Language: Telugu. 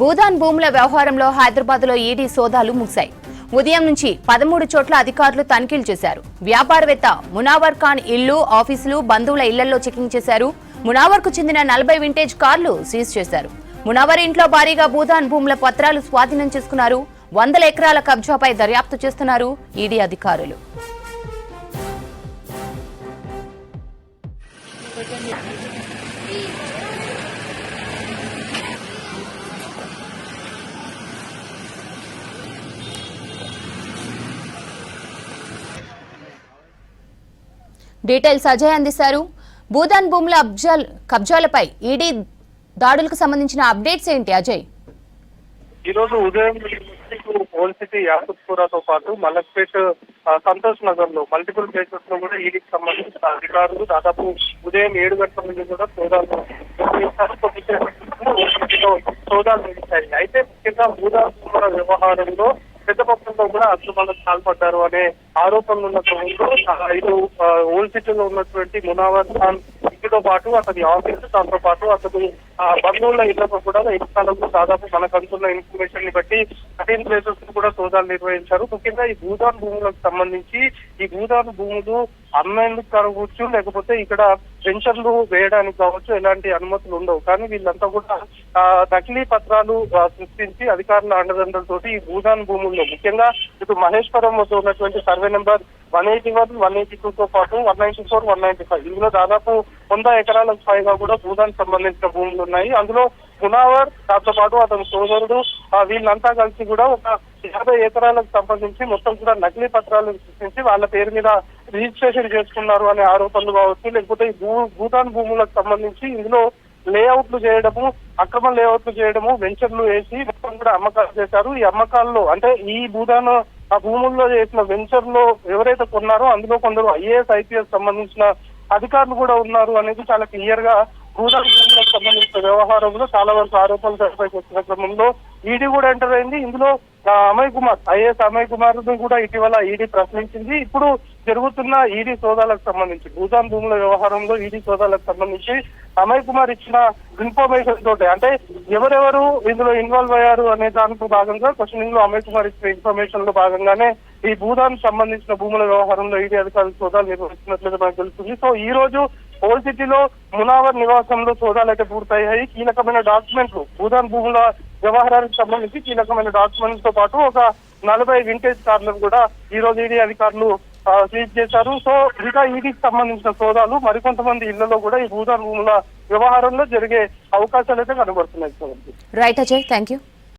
భూదాన్ భూముల వ్యవహారంలో హైదరాబాద్లో ఈడీ సోదాలు ముగిశాయి. ఉదయం నుంచి 13 చోట్ల అధికారులు తనిఖీలు చేశారు. వ్యాపారవేత్త మునావర్ ఖాన్ ఇల్లు, ఆఫీసులు, బంధువుల ఇళ్లలో చెకింగ్ చేశారు. మునావర్కు చెందిన 40 వింటేజ్ కార్లు సీజ్ చేశారు. మునావర్ ఇంట్లో భారీగా భూదాన్ భూముల పత్రాలు స్వాధీనం చేసుకున్నారు. 100 ఎకరాల కబ్జాపై దర్యాప్తు చేస్తున్నారు ఈడీ అధికారులు. డీటెయిల్స్ అజయ్ అందిస్తారు. భూదాన్ భూముల కబ్జాలపై ఈడీ దాడులకు సంబంధించిన అప్డేట్స్ ఏంటి అజయ్? ఈ రోజు ఉదయం ఓల్డ్ సిటీ యాకుత్పురాతో పాటు మలక్పేట్, సంతోష్ నగర్ లో మల్టిపుల్ ప్లేసెస్ లో కూడా ఈడీకి సంబంధించిన అధికారులు దాదాపు ఉదయం 7 గంటల నుంచి కూడా సోదాలు నిర్వహించాయి. అయితే ముఖ్యంగా భూదాన్ భూముల వ్యవహారంలో పెద్ద మొత్తంలో కూడా అక్రమాలకు పాల్పడ్డారు అనే ఆరోపణలు ఉన్న క్రమంలో 5 ఓల్డ్ సిటీలో ఉన్నటువంటి మునావర్ ఖాన్ ఇంటితో పాటు అతని ఆఫీసు, దాంతో పాటు అతని బంధువుల ఇళ్లకు కూడా ఈ స్థలంలో దాదాపు మనకు అందుతున్న ఇన్ఫర్మేషన్ ని బట్టి 13 ప్లేసెస్ కూడా సోదాలు నిర్వహించారు. ముఖ్యంగా ఈ భూదాన్ భూములకు సంబంధించి ఈ భూదాన్ భూములు అమ్మేందుకు కావచ్చు, లేకపోతే ఇక్కడ వెంచర్లు వేయడానికి కావచ్చు ఎలాంటి అనుమతులు ఉండవు. కానీ వీళ్ళంతా కూడా నకిలీ పత్రాలు సృష్టించి అధికారుల అండదండలతోటి ఈ భూదాన్ భూముల్లో ముఖ్యంగా ఇటు మహేశ్వరం వద్ద ఉన్నటువంటి సర్వే నెంబర్ 181, 182తో పాటు 194, 195 ఇందులో దాదాపు 100 ఎకరాలకు పైగా కూడా భూదానికి సంబంధించిన భూములు ఉన్నాయి. అందులో మునావర్, దాంతో పాటు అతని సోదరుడు వీళ్ళంతా కలిసి కూడా ఒక 50 ఎకరాలకు సంబంధించి మొత్తం కూడా నకిలీ పత్రాలను సృష్టించి వాళ్ళ పేరు మీద రిజిస్ట్రేషన్ చేసుకున్నారు అనే ఆరోపణలు కావచ్చు, లేకపోతే ఈ భూదాన్ భూములకు సంబంధించి ఇందులో లేఅవుట్లు చేయడము, అక్రమ లేఅవుట్లు చేయడము, వెంచర్లు వేసి మొత్తం కూడా అమ్మకాలు చేశారు. ఈ అమ్మకాల్లో అంటే ఈ భూదాన్ ఆ భూముల్లో చేసిన వెంచర్ లో ఎవరైతే కొన్నారో అందులో కొందరు IAS, IPS సంబంధించిన అధికారులు కూడా ఉన్నారు అనేది చాలా క్లియర్ గా భూదాన్ భూములకు సంబంధించిన వ్యవహారంలో చాలా వరకు ఆరోపణలు తెరపైకి వచ్చిన క్రమంలో ఈడీ కూడా ఎంటర్ అయింది. ఇందులో అమయ్ కుమార్, IAS అమయ్ కుమార్ ను కూడా ఇటీవల ఈడీ ప్రశ్నించింది. ఇప్పుడు జరుగుతున్న ఈడీ సోదాలకు సంబంధించి భూదాన్ భూముల వ్యవహారంలో ఈడీ సోదాలకు సంబంధించి అమయ్ కుమార్ ఇచ్చిన ఇన్ఫర్మేషన్ తోటి అంటే ఎవరెవరు ఇందులో ఇన్వాల్వ్ అయ్యారు అనే దాంట్లో భాగంగా క్వశ్చనింగ్ లో అమయ్ కుమార్ ఇచ్చిన ఇన్ఫర్మేషన్ లో భాగంగానే ఈ భూదాన్ సంబంధించిన భూముల వ్యవహారంలో ఈడీ అధికారులు సోదాలు నిర్వహిస్తున్నట్లుగా మనకు తెలుస్తుంది. సో ఈ రోజు ఓల్డ్ సిటీలో మునావర్ నివాసంలో సోదాలు అయితే పూర్తయ్యాయి. కీలకమైన డాక్యుమెంట్లు భూదాన్ భూముల వ్యవహారానికి సంబంధించి కీలకమైన డాక్యుమెంట్స్ తో పాటు ఒక 40 వింటేజ్ కార్లను కూడా ఈ రోజు ఈడీ అధికారులు సీజ్ చేశారు. సో ఇంకా ఈడీకి సంబంధించిన సోదాలు మరికొంతమంది ఇళ్లలో కూడా ఈ భూదాన్ భూముల వ్యవహారంలో జరిగే అవకాశాలు అయితే కనబడుతున్నాయి. Right Ajay, thank you.